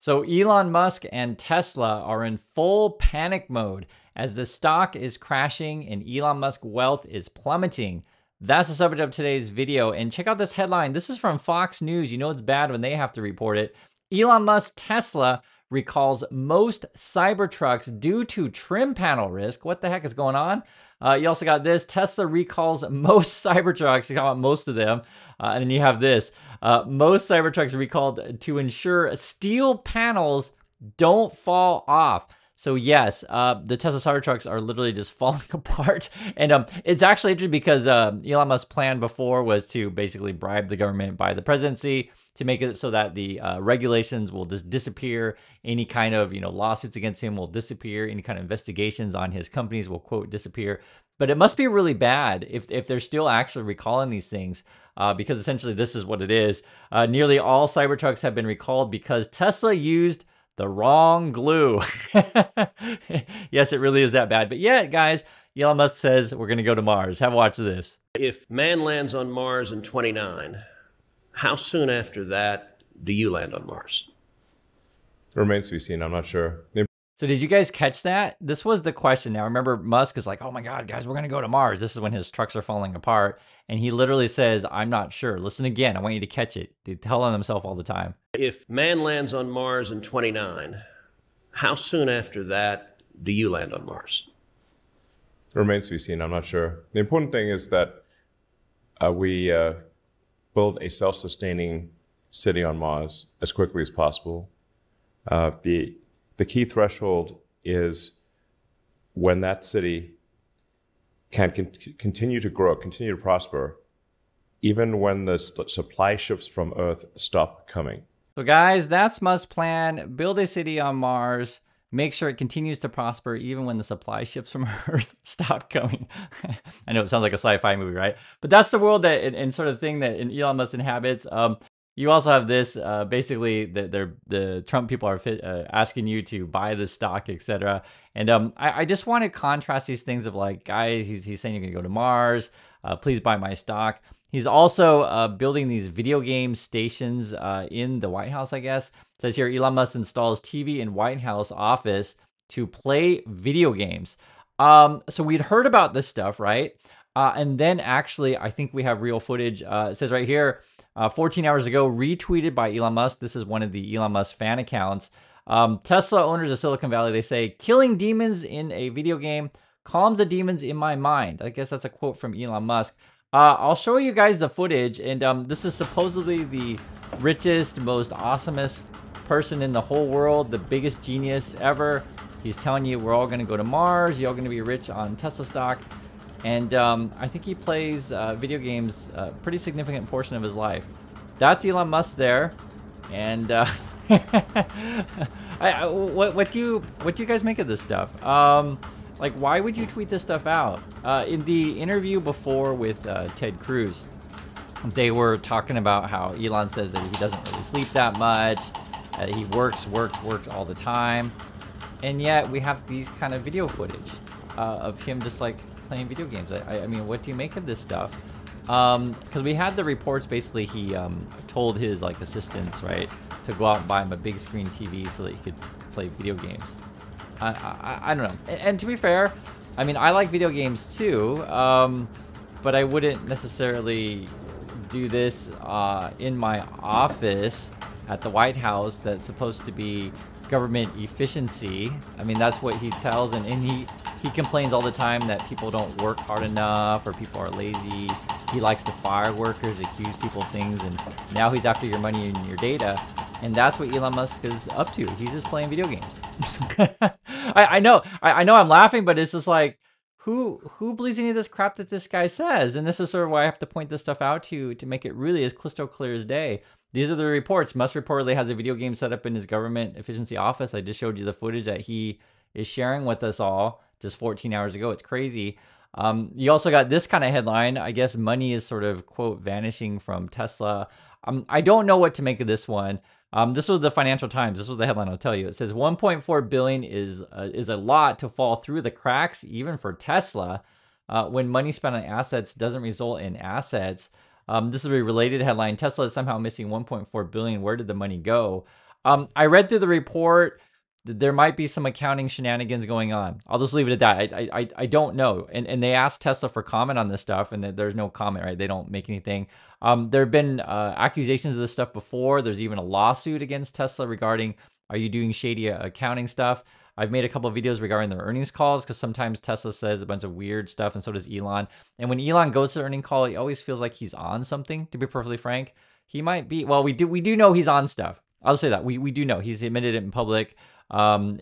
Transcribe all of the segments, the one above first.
So Elon Musk and Tesla are in full panic mode as the stock is crashing and Elon Musk wealth is plummeting. That's the subject of today's video. And check out this headline. This is from Fox News. You know it's bad when they have to report it. Elon Musk Tesla recalls most Cybertrucks due to trim panel risk. What the heck is going on? You also got this. Tesla recalls most Cybertrucks. You got most of them. And then you have this. Most Cybertrucks recalled to ensure steel panels don't fall off. So yes, the Tesla Cybertrucks are literally just falling apart. And it's actually interesting because Elon Musk's plan before was to basically bribe the government by the presidency to make it so that the regulations will just disappear. Any kind of lawsuits against him will disappear. Any kind of investigations on his companies will, quote, disappear. But it must be really bad if they're still actually recalling these things because essentially this is what it is. Nearly all Cybertrucks have been recalled because Tesla used the wrong glue. Yes, it really is that bad. But yeah, guys, Elon Musk says we're going to go to Mars. Have a watch of this. If man lands on Mars in 29, how soon after that do you land on Mars? It remains to be seen. I'm not sure. So did you guys catch that? This was the question. Now, remember, Musk is like, oh my God, guys, we're going to go to Mars. This is when his trucks are falling apart. And he literally says, I'm not sure. Listen again. I want you to catch it. They tell on himself all the time. If man lands on Mars in 29, how soon after that do you land on Mars? It remains to be seen. I'm not sure. The important thing is that we build a self-sustaining city on Mars as quickly as possible. The key threshold is when that city can continue to grow, continue to prosper, even when the supply ships from Earth stop coming. So guys, that's Musk's plan. Build a city on Mars. Make sure it continues to prosper even when the supply ships from Earth stop coming. I know it sounds like a sci-fi movie, right? But that's the world that and sort of thing that Elon Musk inhabits. You also have this, basically, the Trump people are asking you to buy the stock, etc. And I just want to contrast these things of like, guys, he's saying you're going to go to Mars. Please buy my stock. He's also building these video game stations in the White House, I guess. It says here, Elon Musk installs TV in White House office to play video games. So we'd heard about this stuff, right? And then actually, I think we have real footage. It says right here, 14 hours ago, retweeted by Elon Musk. This is one of the Elon Musk fan accounts. Tesla owners of Silicon Valley, they say, killing demons in a video game calms the demons in my mind. I guess that's a quote from Elon Musk. I'll show you guys the footage. And this is supposedly the richest, most awesomest person in the whole world, the biggest genius ever. He's telling you we're all going to go to Mars. You're all going to be rich on Tesla stock. And I think he plays video games a pretty significant portion of his life. That's Elon Musk there. And what do you guys make of this stuff? Like, why would you tweet this stuff out? In the interview before with Ted Cruz, they were talking about how Elon says that he doesn't really sleep that much. He works all the time. And yet we have these kind of video footage of him just like playing video games. I mean, what do you make of this stuff? Because we had the reports, basically he told his like assistants, right, to go out and buy him a big screen TV so that he could play video games. I don't know. And to be fair, I mean, I like video games too, but I wouldn't necessarily do this in my office at the White House that's supposed to be government efficiency. I mean, that's what he tells, and he complains all the time that people don't work hard enough or people are lazy. He likes to fire workers, accuse people of things, and now he's after your money and your data. And that's what Elon Musk is up to. He's just playing video games. I know I'm laughing, but it's just like, who believes any of this crap that this guy says? And this is sort of why I have to point this stuff out to make it really as crystal clear as day. These are the reports. Musk reportedly has a video game set up in his government efficiency office. I just showed you the footage that he is sharing with us all just 14 hours ago. It's crazy. You also got this kind of headline. I guess money is sort of, quote, vanishing from Tesla. I don't know what to make of this one. This was the Financial Times. This was the headline, I'll tell you. It says 1.4 billion is a lot to fall through the cracks, even for Tesla, when money spent on assets doesn't result in assets. This is a related headline. Tesla is somehow missing 1.4 billion. Where did the money go? I read through the report. There might be some accounting shenanigans going on. I'll just leave it at that. I don't know. And they asked Tesla for comment on this stuff, and there's no comment, right? They don't make anything. There have been accusations of this stuff before. There's even a lawsuit against Tesla regarding, are you doing shady accounting stuff? I've made a couple of videos regarding their earnings calls because sometimes Tesla says a bunch of weird stuff, and so does Elon. And when Elon goes to the earnings call, he always feels like he's on something, to be perfectly frank. He might be, well, we do know he's on stuff. I'll say that. We do know. He's admitted it in public.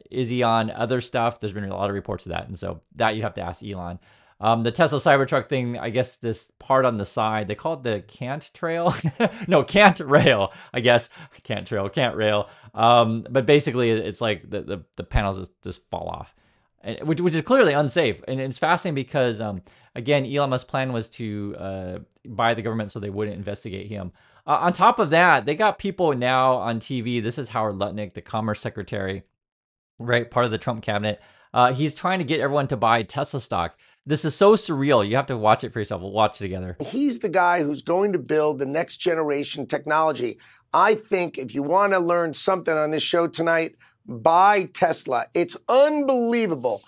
Is he on other stuff? There's been a lot of reports of that. And so that you'd have to ask Elon. The Tesla Cybertruck thing, I guess this part on the side, they call it the Cant Trail. No, Cant Rail, I guess. Cant Trail, Cant Rail. But basically it's like the panels just fall off, which is clearly unsafe. And it's fascinating because, again, Elon Musk's plan was to buy the government so they wouldn't investigate him. On top of that, they got people now on TV. This is Howard Lutnick, the Commerce Secretary, right? Part of the Trump cabinet. He's trying to get everyone to buy Tesla stock. This is so surreal. You have to watch it for yourself. We'll watch it together. He's the guy who's going to build the next generation technology. I think if you want to learn something on this show tonight, buy Tesla. It's unbelievable.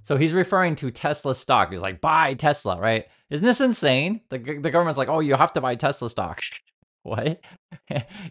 So he's referring to Tesla stock. He's like, buy Tesla, right? Isn't this insane? The government's like, oh, you have to buy Tesla stock. What?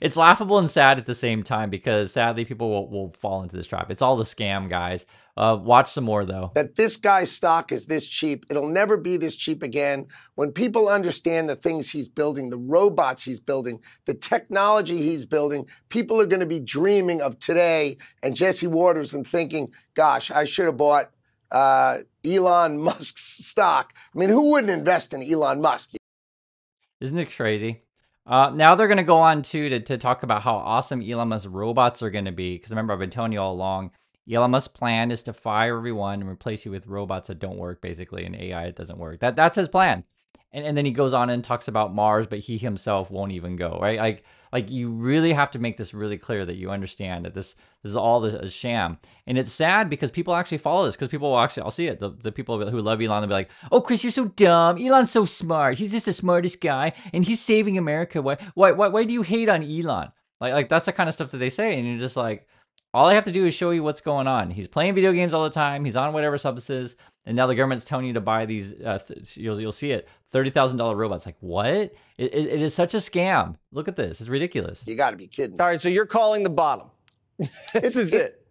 It's laughable and sad at the same time because sadly people will fall into this trap. It's all the scam, guys. Watch some more though. That this guy's stock is this cheap. It'll never be this cheap again. When people understand the things he's building, the robots he's building, the technology he's building, people are going to be dreaming of today and Jesse Waters and thinking, gosh, I should have bought Elon Musk's stock. I mean, who wouldn't invest in Elon Musk? Isn't it crazy? Now they're going to go on to talk about how awesome Elon Musk's robots are going to be. Because remember, I've been telling you all along, Elon Musk's plan is to fire everyone and replace you with robots that don't work, basically, and AI that doesn't work. That's his plan. And then he goes on and talks about Mars, but he himself won't even go, right? Like you really have to make this really clear that you understand that this is all a sham. And it's sad because people actually follow this because people will actually, I'll see it. The people who love Elon, they'll be like, oh, Chris, you're so dumb. Elon's so smart. He's just the smartest guy and he's saving America. Why do you hate on Elon? Like that's the kind of stuff that they say. And you're just like, all I have to do is show you what's going on. He's playing video games all the time. He's on whatever substances. And now the government's telling you to buy these, you'll see it, $30,000 robots. Like, what? It is such a scam. Look at this. It's ridiculous. You got to be kidding. All right, so you're calling the bottom. This is it.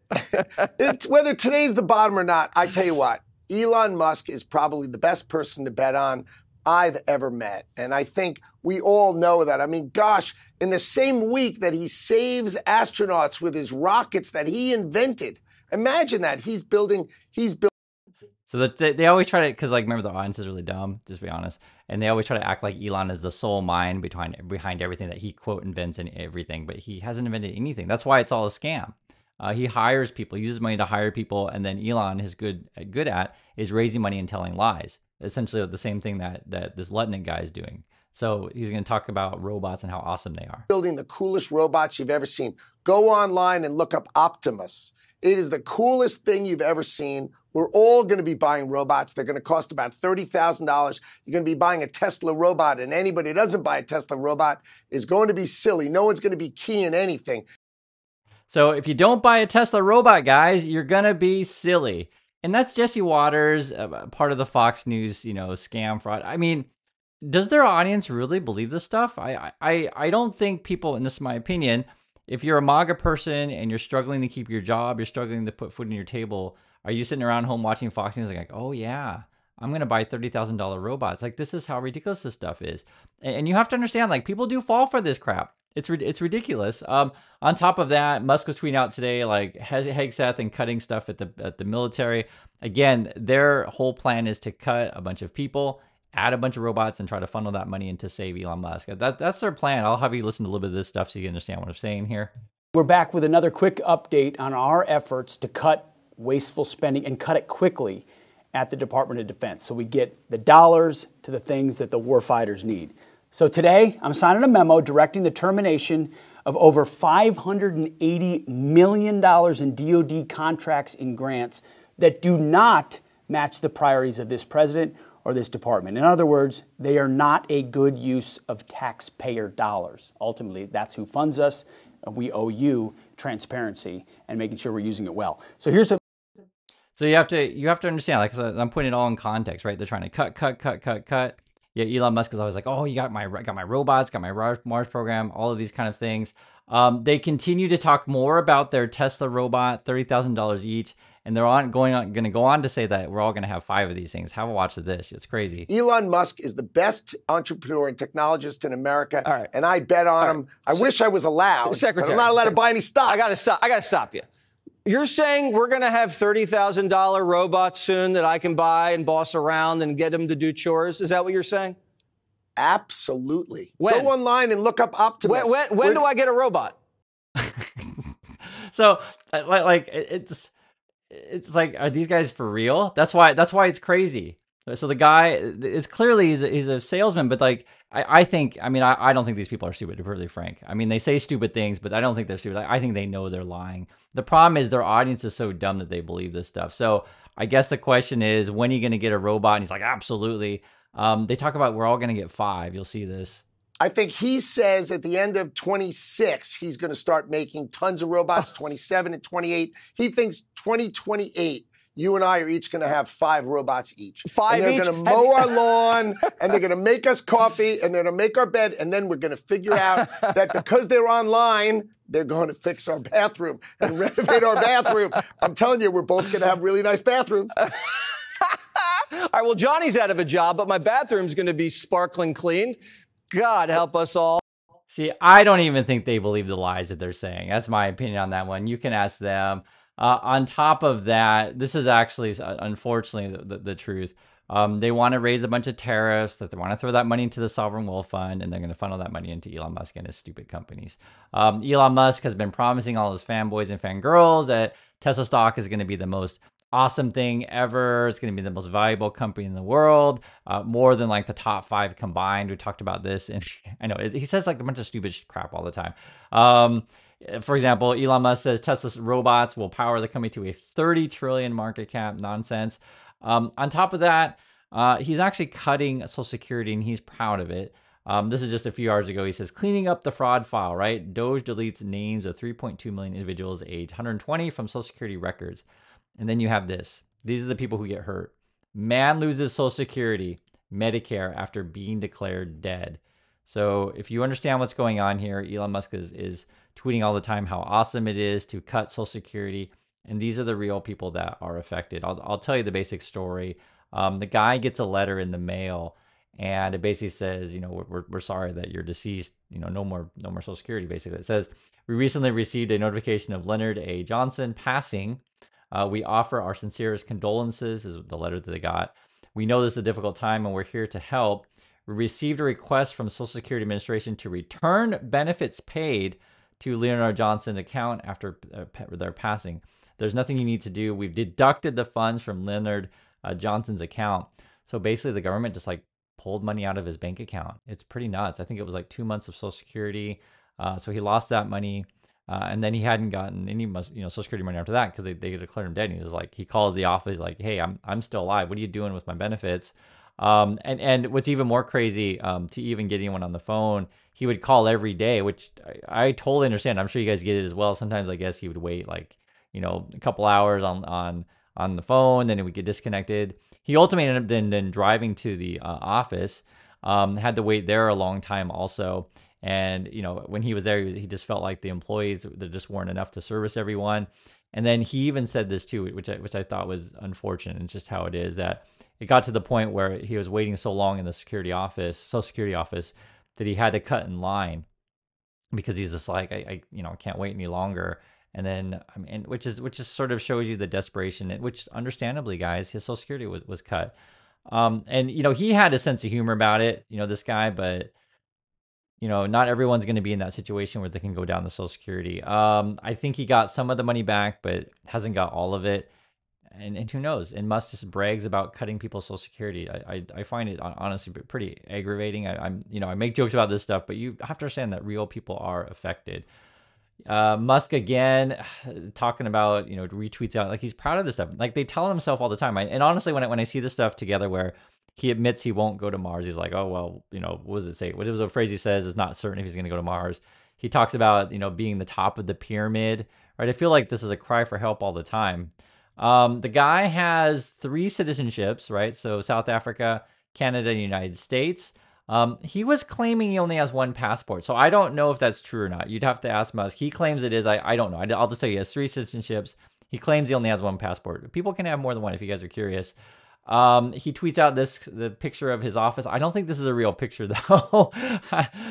Whether today's the bottom or not, I tell you what, Elon Musk is probably the best person to bet on I've ever met. And I think we all know that. I mean, gosh, in the same week that he saves astronauts with his rockets that he invented, imagine that. He's building. So that they always try to, because like remember the audience is really dumb, just be honest, and they always try to act like Elon is the sole mind behind everything that he quote invents and everything, but he hasn't invented anything. That's why it's all a scam. He hires people, uses money to hire people, and then Elon is good at is raising money and telling lies. Essentially the same thing that this Lutnick guy is doing. So he's going to talk about robots and how awesome they are. Building the coolest robots you've ever seen. Go online and look up Optimus. It is the coolest thing you've ever seen. We're all going to be buying robots. They're going to cost about $30,000. You're going to be buying a Tesla robot, and anybody who doesn't buy a Tesla robot is going to be silly. No one's going to be keying anything. So if you don't buy a Tesla robot, guys, you're going to be silly. And that's Jesse Waters, part of the Fox News, scam fraud. I mean, does their audience really believe this stuff? I don't think people, and this is my opinion, if you're a MAGA person and you're struggling to keep your job, you're struggling to put food on your table, are you sitting around home watching Fox News like, oh yeah, I'm going to buy $30,000 robots? Like, this is how ridiculous this stuff is. And you have to understand, like, people do fall for this crap. It's ridiculous. On top of that, Musk was tweeting out today, like, Hegseth and cutting stuff at the military. Again, their whole plan is to cut a bunch of people, add a bunch of robots, and try to funnel that money in to save Elon Musk. That's their plan. I'll have you listen to a little bit of this stuff so you understand what I'm saying here. We're back with another quick update on our efforts to cut wasteful spending and cut it quickly at the Department of Defense so we get the dollars to the things that the warfighters need. So today, I'm signing a memo directing the termination of over $580 million in DoD contracts and grants that do not match the priorities of this president or this department. In other words, they are not a good use of taxpayer dollars. Ultimately, that's who funds us. and we owe you transparency and making sure we're using it well. So here's a So you have to understand, like, so I'm putting it all in context, right? They're trying to cut. Yeah, Elon Musk is always like, oh, you got my robots, got my Mars program, all of these kind of things. They continue to talk more about their Tesla robot, $30,000 each, and they're going to go on to say that we're all going to have 5 of these things. Have a watch of this. It's crazy. Elon Musk is the best entrepreneur and technologist in America, All right. and I bet on him. I wish I was allowed, but Secretary, I'm not allowed to buy any stock. I gotta stop you. You're saying we're going to have $30,000 robots soon that I can buy and boss around and get them to do chores? Is that what you're saying? Absolutely. When? Go online and look up Optimus. When do I get a robot? So, like, it's like, are these guys for real? That's why it's crazy. So the guy, it's clearly he's a salesman, but like, I think, I mean, I don't think these people are stupid, to be really frank. I mean, they say stupid things, but I don't think they're stupid. I think they know they're lying. The problem is their audience is so dumb that they believe this stuff. So I guess the question is, when are you going to get a robot? And he's like, absolutely. They talk about we're all going to get 5. You'll see this. I think he says at the end of 26, he's going to start making tons of robots, 27 and 28. He thinks 2028, you and I are each going to have 5 robots each. 5 and they're each? going to mow our lawn, and they're going to make us coffee, and they're going to make our bed, and then we're going to figure out that because they're online, they're going to fix our bathroom and renovate our bathroom. I'm telling you, we're both going to have really nice bathrooms. All right, well, Johnny's out of a job, but my bathroom's going to be sparkling clean. God help us all. See, I don't even think they believe the lies that they're saying. That's my opinion on that one. You can ask them. On top of that, this is actually, unfortunately, the truth. They want to raise a bunch of tariffs, that they want to throw that money into the sovereign wealth fund, and they're going to funnel that money into Elon Musk and his stupid companies. Elon Musk has been promising all his fanboys and fangirls that Tesla stock is going to be the most awesome thing ever. It's going to be the most valuable company in the world, more than like the top 5 combined. We talked about this, and I know he says like a bunch of stupid crap all the time. For example, Elon Musk says Tesla's robots will power the company to a 30 trillion market cap. Nonsense. On top of that, he's actually cutting Social Security, and he's proud of it. This is just a few hours ago. He says, cleaning up the fraud file, right? Doge deletes names of 3.2 million individuals aged 120 from Social Security records. And then you have this. These are the people who get hurt. Man loses Social Security, Medicare after being declared dead. So if you understand what's going on here, Elon Musk is tweeting all the time how awesome it is to cut Social Security. And these are the real people that are affected. I'll tell you the basic story. The guy gets a letter in the mail, and it basically says, you know, we're sorry that you're deceased. You know, no more Social Security. Basically, it says, we recently received a notification of Leonard A. Johnson passing. We offer our sincerest condolences, is the letter that they got. We know this is a difficult time, and we're here to help. We received a request from Social Security Administration to return benefits paid to Leonard Johnson's account after their passing. There's nothing you need to do. We've deducted the funds from Leonard Johnson's account. So basically, the government just like pulled money out of his bank account. It's pretty nuts. I think it was like 2 months of Social Security. So he lost that money. And then he hadn't gotten any, Social Security money after that because they declared him dead. And he's like, he calls the office, he's like, hey, I'm still alive. What are you doing with my benefits? And what's even more crazy, to even get anyone on the phone, he would call every day, which I totally understand. I'm sure you guys get it as well. Sometimes I guess he would wait like, a couple hours on the phone, then it would get disconnected. He ultimately ended up then driving to the office, had to wait there a long time also. And, when he was there, he just felt like the employees, there just weren't enough to service everyone. And then he even said this too, which I thought was unfortunate. It's just how it is, that it got to the point where he was waiting so long in the Social Security office, that he had to cut in line because he's just like, I can't wait any longer. And then, which just sort of shows you the desperation, which understandably, guys, his Social Security was cut. And, he had a sense of humor about it, this guy, but not everyone's going to be in that situation where they can go down the Social Security. I think he got some of the money back, but hasn't got all of it. And who knows? And Musk just brags about cutting people's Social Security. I find it honestly pretty aggravating. I make jokes about this stuff, but you have to understand that real people are affected. Musk again, talking about, retweets out, like he's proud of this stuff. Like they tell himself all the time. And honestly, when I see this stuff together where he admits he won't go to Mars, he's like, oh, well, what does it say? What is the phrase he says? It's not certain if he's going to go to Mars. He talks about, you know, being the top of the pyramid, right? I feel like this is a cry for help all the time. The guy has 3 citizenships, right? So South Africa, Canada, and United States. He was claiming he only has 1 passport. So I don't know if that's true or not. You'd have to ask Musk. He claims it is. I don't know. I'll just tell you, he has 3 citizenships. He claims he only has 1 passport. People can have more than one if you guys are curious. He tweets out the picture of his office. I don't think this is a real picture though.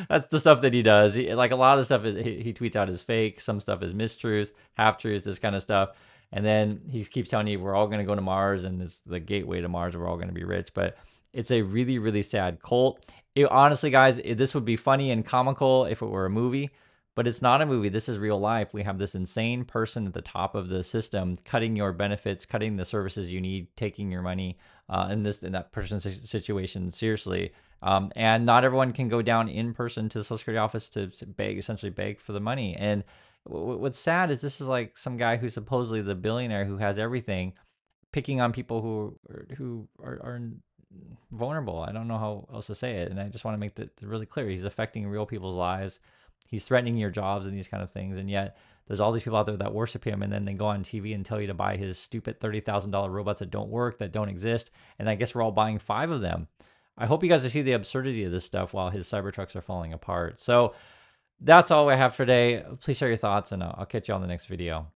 That's the stuff that he does. Like a lot of the stuff he tweets out is fake. Some stuff is mistruth, half truth, this kind of stuff. And then he keeps telling you we're all going to go to Mars and it's the gateway to Mars. We're all going to be rich. But it's a really, really sad cult. Honestly, guys, this would be funny and comical if it were a movie. But it's not a movie. This is real life. We have this insane person at the top of the system, cutting your benefits, cutting the services you need, taking your money in that person's situation seriously. And not everyone can go down in person to the Social Security office to essentially beg for the money. And what's sad is this is like some guy who's supposedly the billionaire who has everything, picking on people who are vulnerable. I don't know how else to say it. And I just want to make that really clear. He's affecting real people's lives. He's threatening your jobs and these kind of things. And yet there's all these people out there that worship him. And then they go on TV and tell you to buy his stupid $30,000 robots that don't work, that don't exist. And I guess we're all buying 5 of them. I hope you guys see the absurdity of this stuff while his Cybertrucks are falling apart. So that's all I have for today. Please share your thoughts and I'll catch you on the next video.